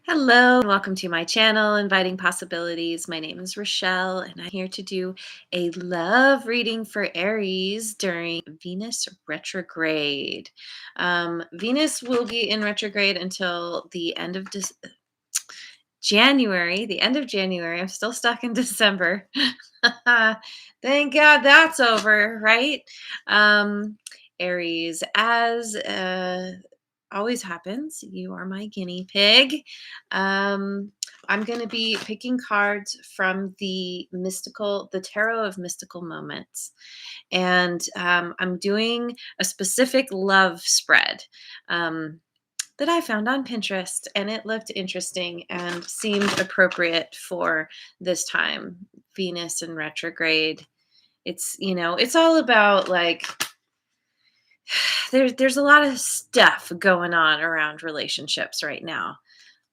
Hello, and welcome to my channel, Inviting Possibilities. My name is Rochelle, and I'm here to do a love reading for Aries during Venus retrograde. Venus will be in retrograde until the end of January. The end of January. I'm still stuck in December. Thank God that's over, right? Um, Aries, as always happens, you are my guinea pig. Um, I'm going to be picking cards from the Tarot of Mystical Moments. And I'm doing a specific love spread. That I found on Pinterest, and it looked interesting and seemed appropriate for this time. Venus in retrograde. It's all about like there's a lot of stuff going on around relationships right now.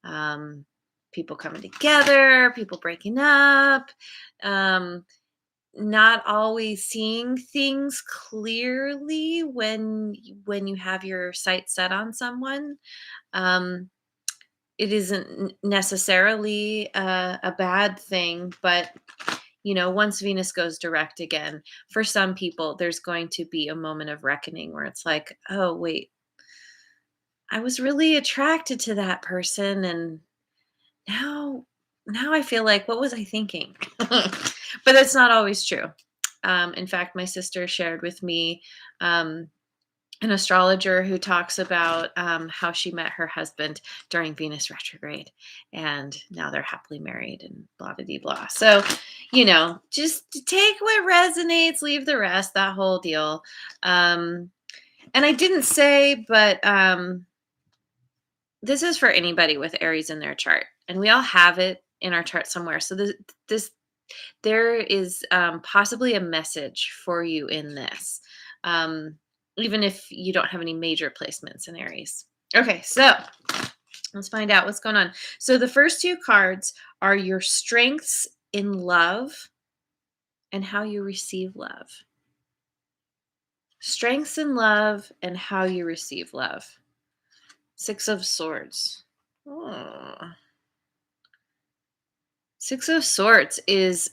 Um, People coming together, people breaking up, um, not always seeing things clearly when you have your sights set on someone. Um, it isn't necessarily a bad thing, but once Venus goes direct again, for some people, there's going to be a moment of reckoning where it's like, oh, wait, I was really attracted to that person. And now, now I feel like, what was I thinking? But that's not always true. In fact, my sister shared with me um, an astrologer who talks about how she met her husband during Venus retrograde, and now they're happily married and blah blah blah blah. So, just take what resonates, leave the rest. That whole deal. And I didn't say, but this is for anybody with Aries in their chart, and we all have it in our chart somewhere. So this there is possibly a message for you in this, um, even if you don't have any major placements in Aries. Okay, so let's find out what's going on. So the first two cards are your strengths in love and how you receive love. Strengths in love and how you receive love. Six of Swords. Oh. Six of Swords it's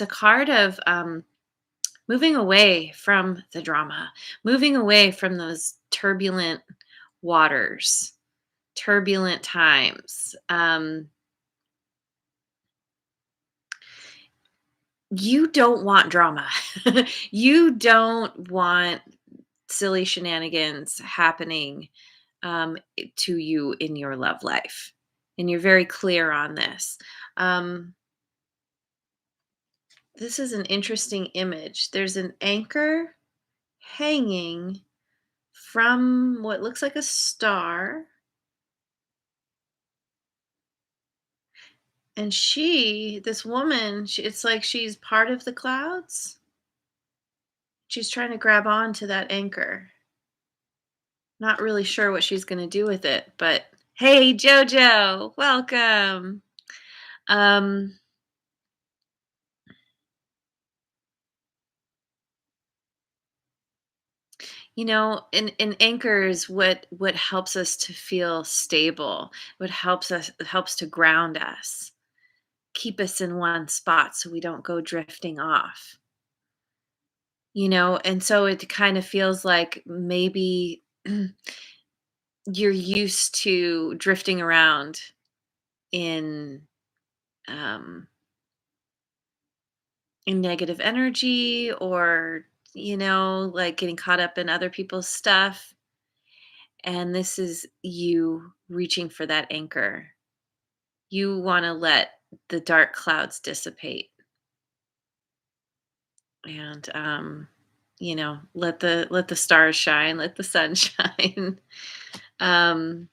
a card of moving away from the drama, moving away from those turbulent waters, turbulent times. You don't want drama. You don't want silly shenanigans happening to you in your love life. And you're very clear on this. Um, this is an interesting image. There's an anchor hanging from what looks like a star. And this woman, it's like she's part of the clouds. She's trying to grab on to that anchor. Not really sure what she's going to do with it, but hey, Jojo, welcome. Um, an anchor is what helps us to feel stable, what helps to ground us, keep us in one spot so we don't go drifting off. And so it kind of feels like maybe you're used to drifting around in um in negative energy, or like getting caught up in other people's stuff, and this is you reaching for that anchor. You want to let the dark clouds dissipate, and let the stars shine, let the sun shine. um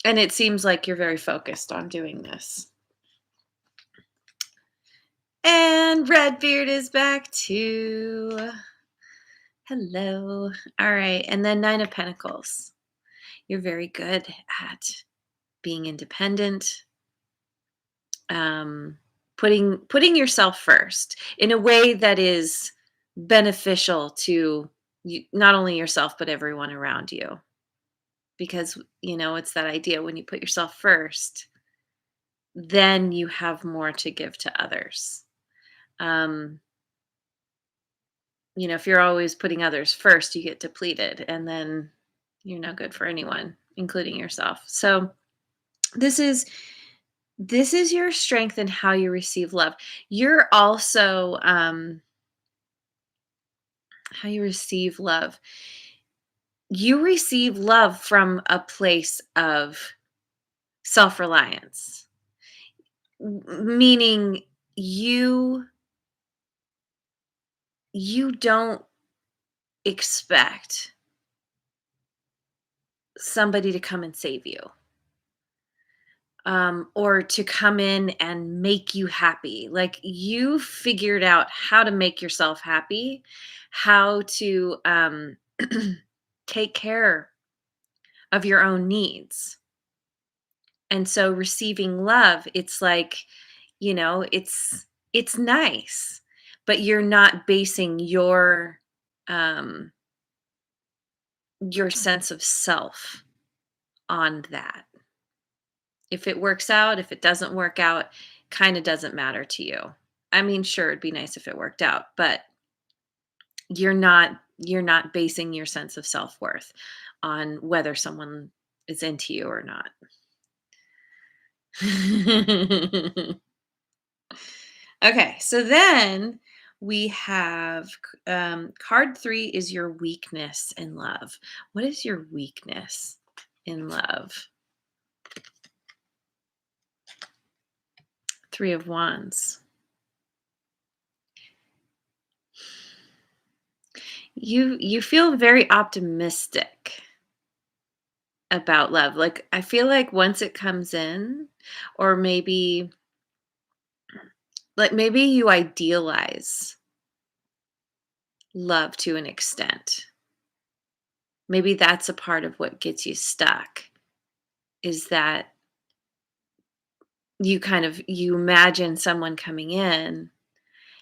and it seems like you're very focused on doing this. And Redbeard is back too. Hello. All right. And then Nine of Pentacles. You're very good at being independent, um, putting yourself first in a way that is beneficial to you, not only yourself, but everyone around you. because, it's that idea when you put yourself first, then you have more to give to others. Um, if you're always putting others first, you get depleted and then you're no good for anyone, including yourself. So this is this is your strength and how you receive love. You're also how you receive love. You receive love from a place of self-reliance, meaning you you don't expect somebody to come and save you, or to come in and make you happy. Like you figured out how to make yourself happy, how to take care of your own needs. And so receiving love, it's like, it's nice, but you're not basing um your sense of self on that. If it works out, if it doesn't work out, kind of doesn't matter to you. I mean, sure, it'd be nice if it worked out, but you're not basing your sense of self-worth on whether someone is into you or not. Okay, so then we have card 3 is your weakness in love. What is your weakness in love? 3 of Wands. You feel very optimistic about love. Like I feel like once it comes in, or maybe you idealize love to an extent. Maybe that's a part of what gets you stuck, is that you imagine someone coming in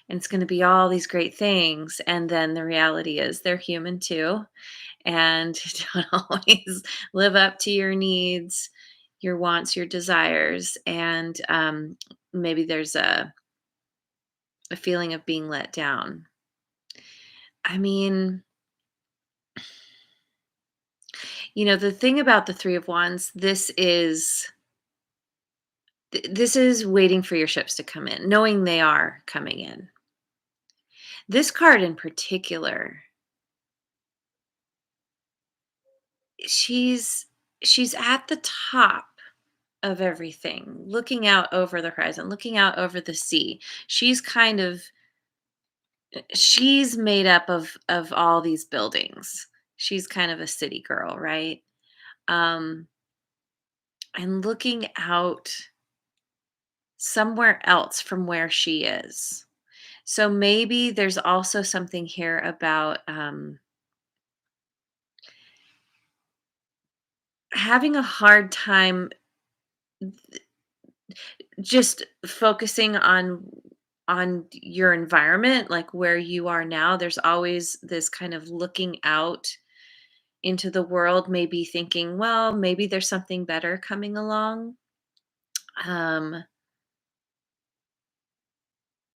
and it's going to be all these great things, and then the reality is they're human too and don't always live up to your needs, your wants, your desires, and maybe there's a feeling of being let down. I mean, the thing about the 3 of Wands, this is waiting for your ships to come in, knowing they are coming in. This card in particular, she's she's at the top of everything, looking out over the horizon, looking out over the sea. She's made up of all these buildings. She's kind of a city girl, right? Um and looking out somewhere else from where she is. So maybe there's also something here about having a hard time just focusing on your environment, like where you are now. There's always this kind of looking out into the world, maybe thinking, well, maybe there's something better coming along, um,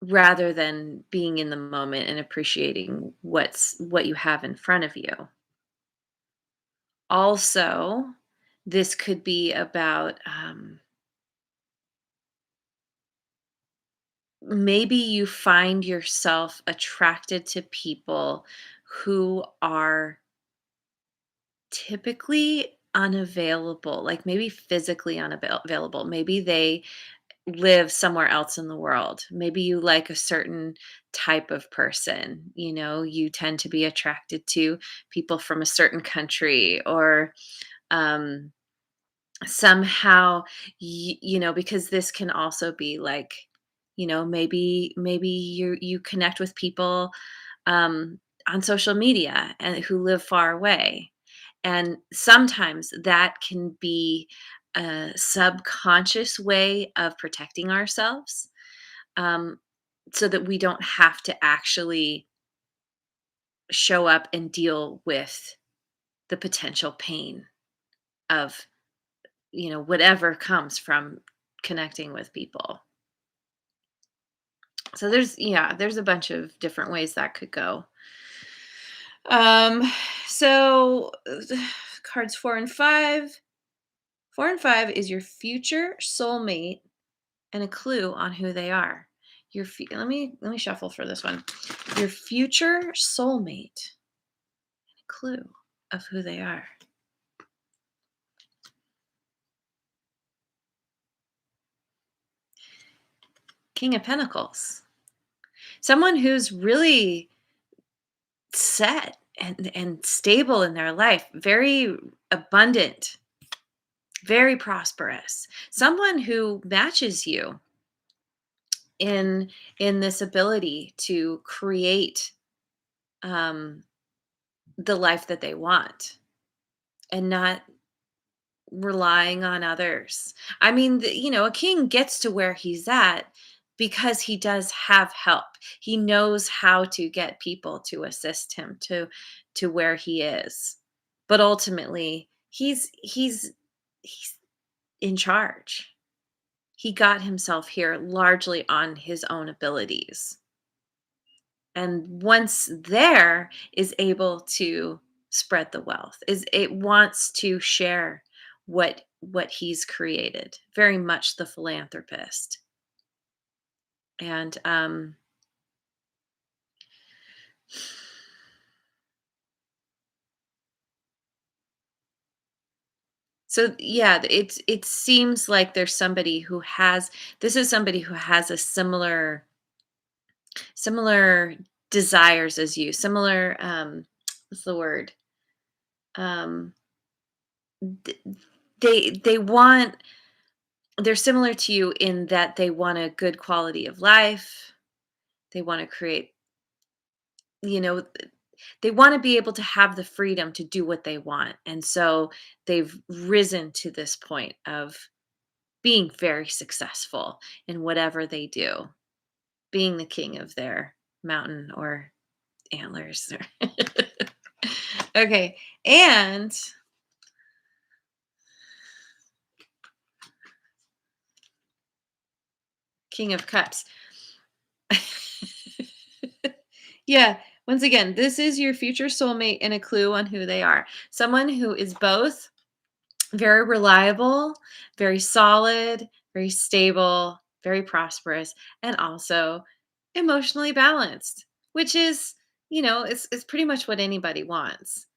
rather than being in the moment and appreciating what you have in front of you. Also, this could be about maybe you find yourself attracted to people who are typically unavailable, like maybe physically unavailable. Maybe they live somewhere else in the world. Maybe you like a certain type of person. You tend to be attracted to people from a certain country, or um, somehow, because this can also be like, maybe you connect with people on social media and who live far away, and sometimes that can be a subconscious way of protecting ourselves, um, so that we don't have to actually show up and deal with the potential pain of, whatever comes from connecting with people. So there's a bunch of different ways that could go. Um, so cards 4 and 5. 4 and 5 is your future soulmate and a clue on who they are. Let me shuffle for this one. Your future soulmate, a clue of who they are. King of Pentacles. Someone who's really set and stable in their life, very abundant, very prosperous. Someone who matches you in this ability to create um, the life that they want and not relying on others. I mean, a king gets to where he's at because he does have help. He knows how to get people to assist him to where he is. But ultimately, he's in charge. He got himself here largely on his own abilities. And once there, is able to spread the wealth, is it wants to share what he's created, very much the philanthropist. And so yeah, it seems like there's somebody who has this is somebody who has a similar desires as you, similar what's the word, um th- they want they're similar to you in that they want a good quality of life. They want to create, you know, they want to be able to have the freedom to do what they want. And so they've risen to this point of being very successful in whatever they do, being the king of their mountain or antlers. Okay. And King of Cups. Yeah. Once again, this is your future soulmate and a clue on who they are. Someone who is both very reliable, very solid, very stable, very prosperous, and also emotionally balanced, which is, it's pretty much what anybody wants.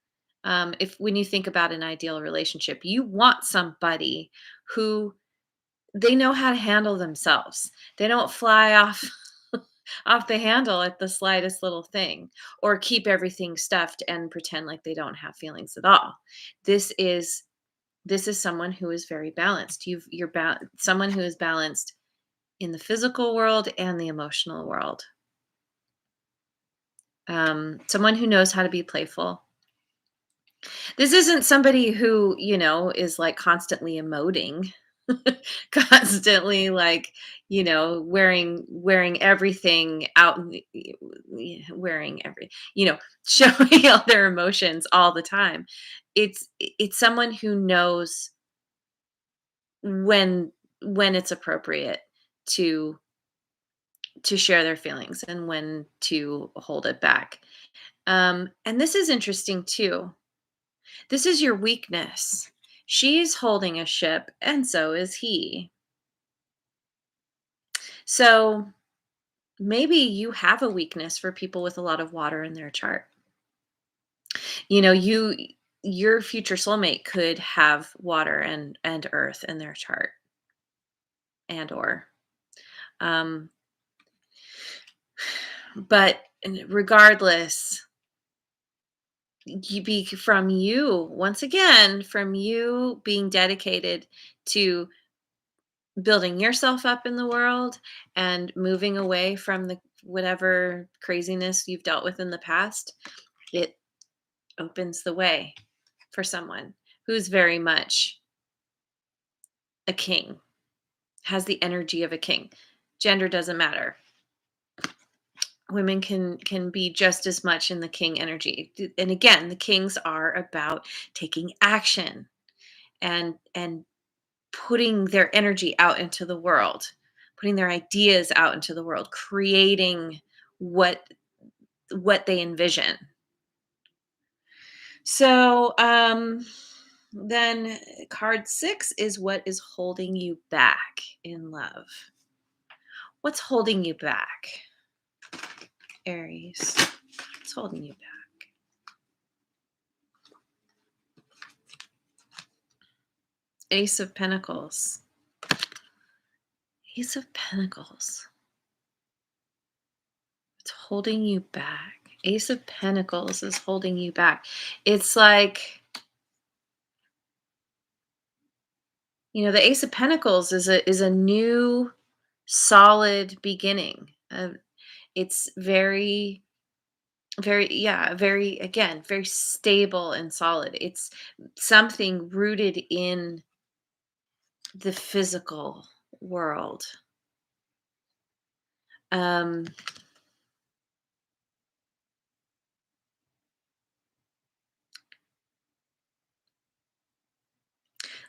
If when you think about an ideal relationship, you want somebody who they know how to handle themselves. They don't fly off off the handle at the slightest little thing or keep everything stuffed and pretend like they don't have feelings at all. This is someone who is very balanced. Someone who is balanced in the physical world and the emotional world. Someone who knows how to be playful. This isn't somebody who, is like constantly emoting, constantly like, wearing everything out, wearing every, showing all their emotions all the time. It's someone who knows when it's appropriate to share their feelings and when to hold it back. And this is interesting too. This is your weakness. She's holding a ship, and so is he. So maybe you have a weakness for people with a lot of water in their chart. Your future soulmate could have water and earth in their chart, and or um but regardless, once again, from you being dedicated to building yourself up in the world and moving away from the whatever craziness you've dealt with in the past, it opens the way for someone who's very much a king, has the energy of a king. Gender doesn't matter. Women can be just as much in the king energy. And again, the kings are about taking action and putting their energy out into the world, putting their ideas out into the world, creating what they envision. So then card 6 is what is holding you back in love. What's holding you back, Aries? What's holding you back? Ace of Pentacles. Ace of Pentacles. It's holding you back. Ace of Pentacles is holding you back. It's like, the Ace of Pentacles is a new solid beginning. It's very, very, yeah, very, again, very stable and solid. It's something rooted in the physical world. Um,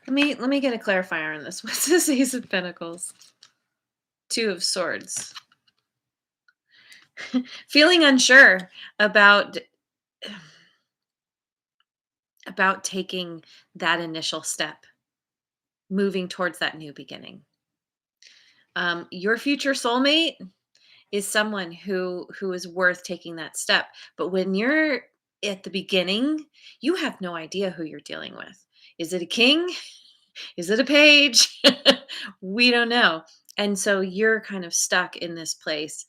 let me get a clarifier on this. What's this Ace of Pentacles? Two of Swords. Feeling unsure about taking that initial step, moving towards that new beginning. Your future soulmate is someone who is worth taking that step. But when you're at the beginning, you have no idea who you're dealing with. Is it a king? Is it a page? We don't know. And so you're kind of stuck in this place.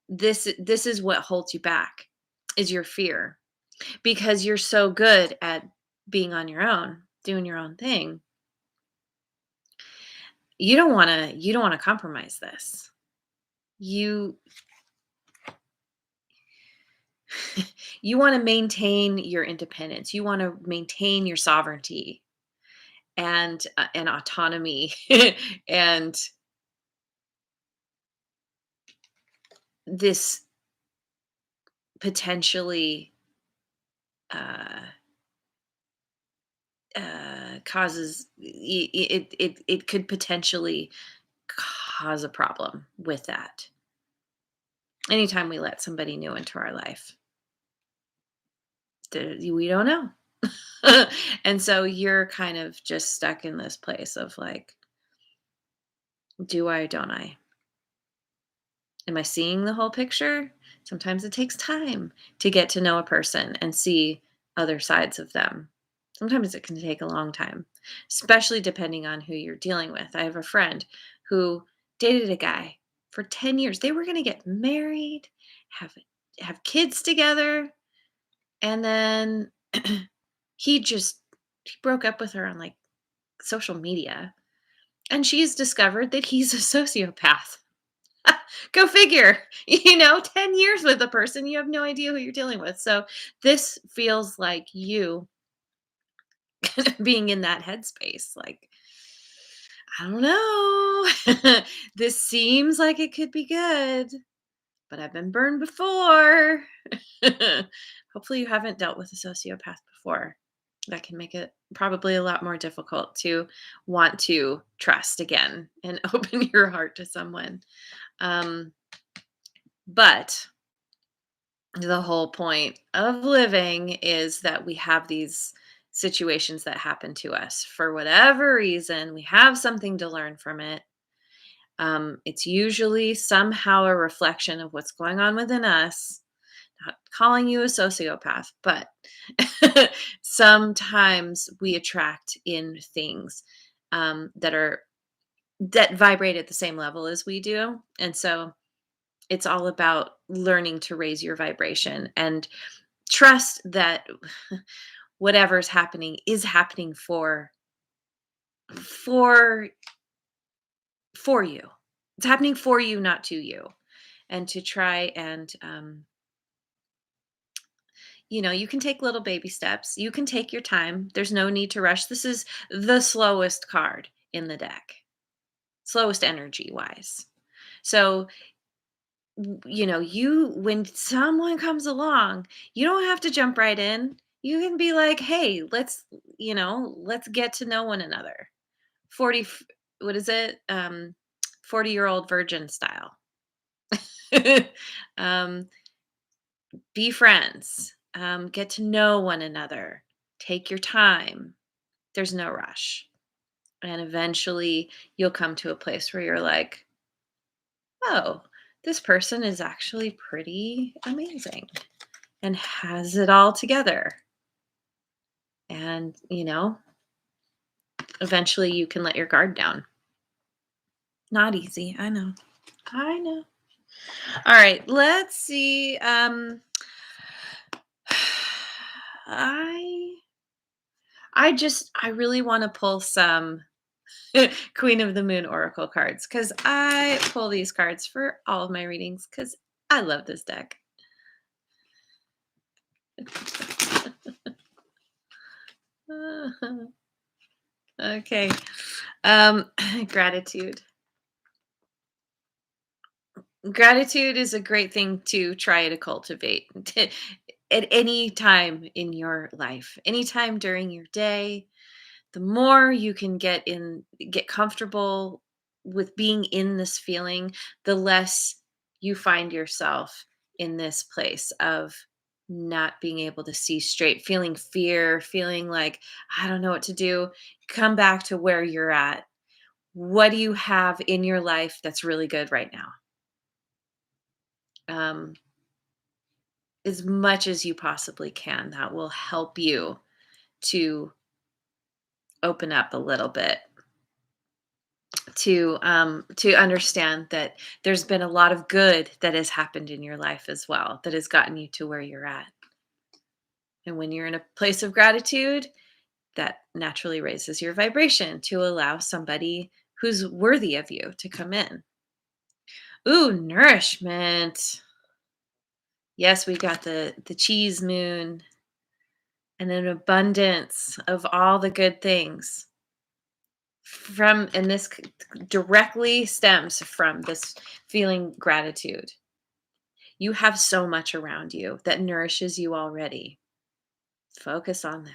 This is what holds you back, is your fear, because you're so good at being on your own, doing your own thing. You don't want to compromise this. You you want to maintain your independence. You want to maintain your sovereignty and autonomy and this potentially uh, causes it could potentially cause a problem with that anytime we let somebody new into our life. We don't know. And so you're kind of just stuck in this place of like, do I, don't I? Am I seeing the whole picture? Sometimes it takes time to get to know a person and see other sides of them. Sometimes it can take a long time, especially depending on who you're dealing with. I have a friend who dated a guy for 10 years. They were going to get married, have kids together, and then he broke up with her on like social media, and she's discovered that he's a sociopath. Go figure. 10 years with a person, you have no idea who you're dealing with. So this feels like you being in that headspace. Like, I don't know. This seems like it could be good, but I've been burned before. Hopefully, you haven't dealt with a sociopath before. That can make it probably a lot more difficult to want to trust again and open your heart to someone. But the whole point of living is that we have these situations that happen to us for whatever reason. We have something to learn from it. It's usually somehow a reflection of what's going on within us. Not calling you a sociopath, but sometimes we attract in things that vibrate at the same level as we do, and so it's all about learning to raise your vibration and trust that whatever's happening is happening for for you. It's happening for you, not to you. And to try and you can take little baby steps. You can take your time. There's no need to rush. This is the slowest card in the deck. Slowest energy wise. So when someone comes along, you don't have to jump right in. You can be like, hey, let's get to know one another. 40, what is it? 40-year-old virgin style. um, be friends, get to know one another, take your time. There's no rush. And eventually you'll come to a place where you're like, oh, this person is actually pretty amazing and has it all together. And, eventually you can let your guard down. Not easy. I know. I know. All right. Let's see. I I really want to pull some Queen of the Moon Oracle cards because I pull these cards for all of my readings because I love this deck. Okay. Gratitude. Gratitude is a great thing to try to cultivate at any time in your life, anytime during your day. The more you can get comfortable with being in this feeling, the less you find yourself in this place of not being able to see straight, feeling fear, feeling like I don't know what to do. Come back to where you're at. What do you have in your life that's really good right now? um, as much as you possibly can. That will help you to open up a little bit, to understand that there's been a lot of good that has happened in your life as well that has gotten you to where you're at. And when you're in a place of gratitude, that naturally raises your vibration to allow somebody who's worthy of you to come in. Ooh, nourishment. Yes, we got the cheese moon and an abundance of all the good things from, and this directly stems from this feeling gratitude. You have so much around you that nourishes you already. Focus on that,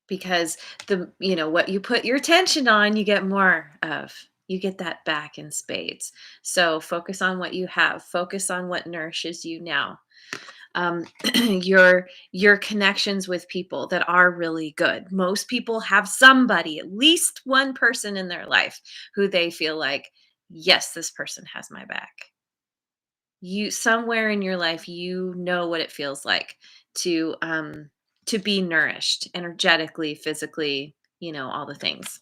because what you put your attention on, you get more of. You get that back in spades. So focus on what you have. Focus on what nourishes you now. um, your connections with people that are really good. Most people have somebody, at least one person in their life who they feel like, yes, this person has my back. You somewhere in your life, you know what it feels like to be nourished energetically, physically, all the things.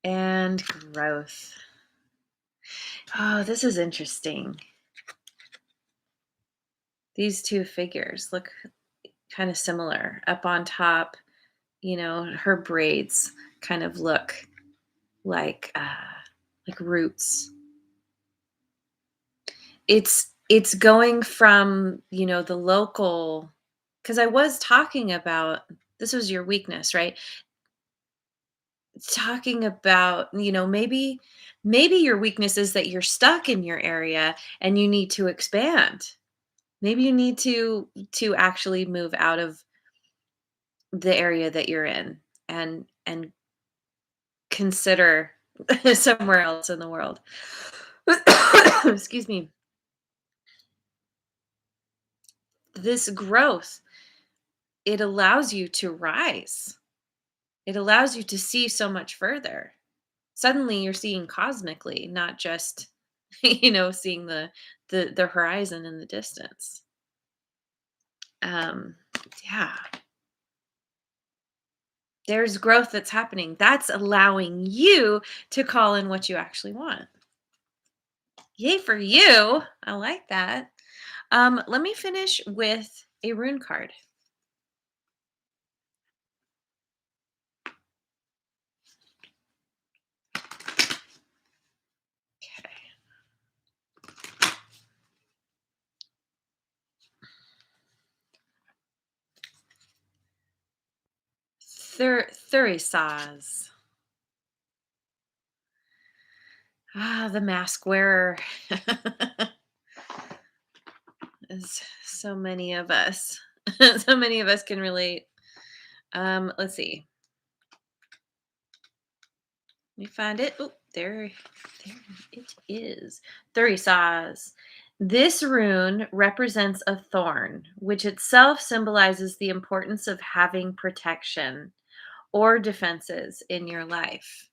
And growth. Oh, this is interesting. These two figures look kind of similar. Up on top, her braids kind of look like roots. It's going from, the local, because I was talking about, this was your weakness, right? Talking about, maybe your weakness is that you're stuck in your area and you need to expand. Maybe you need to actually move out of the area that you're in and consider somewhere else in the world. Excuse me. This growth, it allows you to rise. It allows you to see so much further. Suddenly you're seeing cosmically, not just, seeing the horizon in the distance. Um, yeah. There's growth that's happening. That's allowing you to call in what you actually want. Yay for you. I like that. Let me finish with a rune card. Okay. Thurisaz. The mask wearer. As so many of us. So many of us can relate. Let's see. Let me find it. Oh, there it is. Three saws. This rune represents a thorn, which itself symbolizes the importance of having protection or defenses in your life.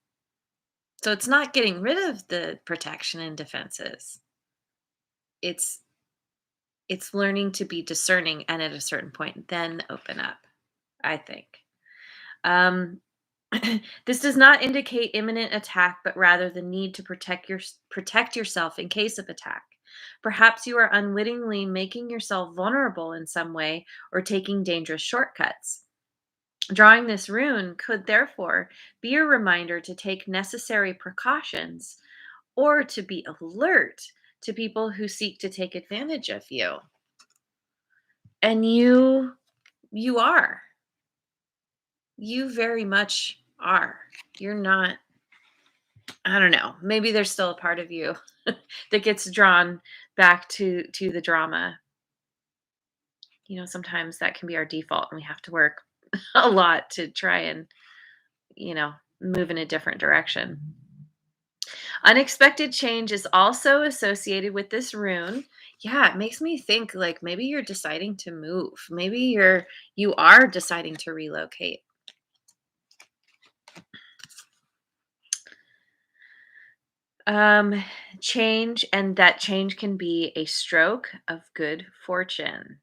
So it's not getting rid of the protection and defenses. It's it's learning to be discerning and at a certain point then open up, I think. Um this does not indicate imminent attack, but rather the need to protect yourself in case of attack. Perhaps you are unwittingly making yourself vulnerable in some way or taking dangerous shortcuts. Drawing this rune could therefore be a reminder to take necessary precautions or to be alert to people who seek to take advantage of you. And you are. You very much are. You're not, I don't know. Maybe there's still a part of you that gets drawn back to the drama. Sometimes that can be our default and we have to work a lot to try and, you know, move in a different direction. Unexpected change is also associated with this rune. Yeah, it makes me think like maybe you're deciding to move. Maybe you are deciding to relocate. Um Change, and that change can be a stroke of good fortune.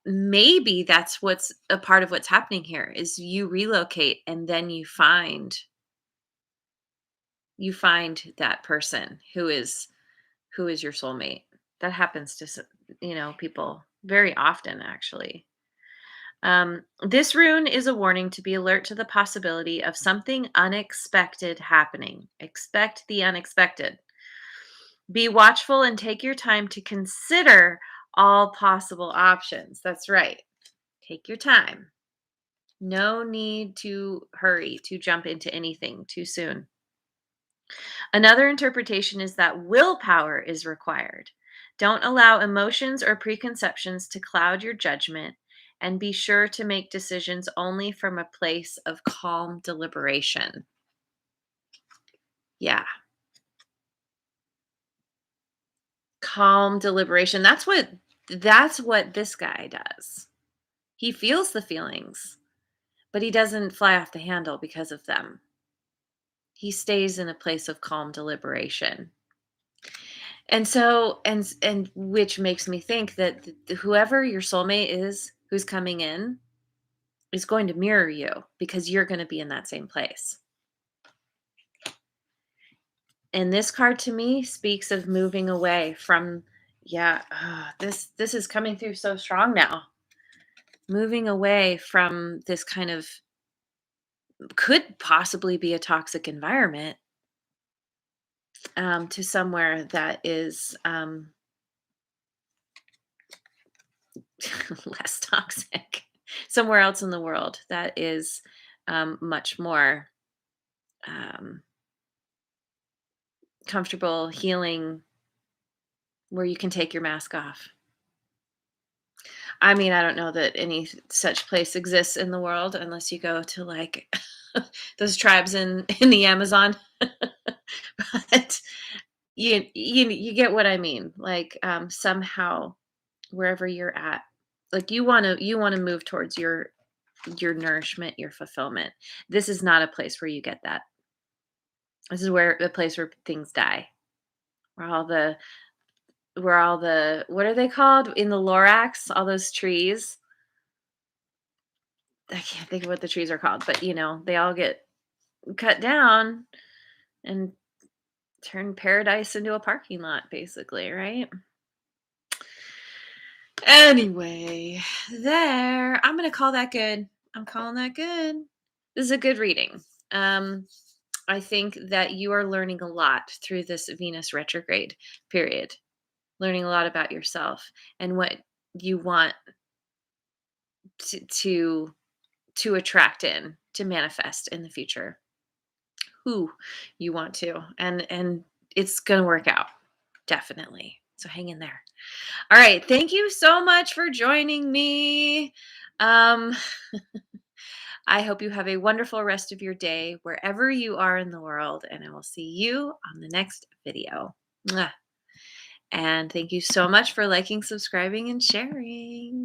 Maybe that's what's a part of what's happening here is you relocate and then you find that person who is your soulmate. That happens to people very often, actually. This rune is a warning to be alert to the possibility of something unexpected happening. Expect the unexpected. Be watchful and take your time to consider all possible options. That's right. Take your time. No need to hurry to jump into anything too soon. Another interpretation is that willpower is required. Don't allow emotions or preconceptions to cloud your judgment, and be sure to make decisions only from a place of calm deliberation. Yeah, calm deliberation. That's what this guy does. He feels the feelings, but he doesn't fly off the handle because of them. He stays in a place of calm deliberation. And so and which makes me think that whoever your soulmate is who's coming in is going to mirror you because you're going to be in that same place. And this card to me speaks of moving away from, yeah, this is coming through so strong now. Moving away from this kind of could possibly be a toxic environment, to somewhere that is less toxic, somewhere else in the world that is much more um, comfortable, healing, where you can take your mask off. I mean, I don't know that any such place exists in the world unless you go to like those tribes in the Amazon. But you get what I mean. Like somehow wherever you're at, like you want to move towards your nourishment, your fulfillment. This is not a place where you get that. This is where the place where things die. Where all the what are they called in the Lorax? All those trees. I can't think of what the trees are called, but they all get cut down and turn paradise into a parking lot, basically, right? Anyway, I'm gonna call that good. I'm calling that good. This is a good reading. Um, I think that you are learning a lot through this Venus retrograde period, learning a lot about yourself and what you want to to attract in, to manifest in the future. who you want to, and it's going to work out. Definitely. So hang in there. All right. Thank you so much for joining me. Um, I hope you have a wonderful rest of your day wherever you are in the world, and I will see you on the next video. Mwah. And thank you so much for liking, subscribing, and sharing.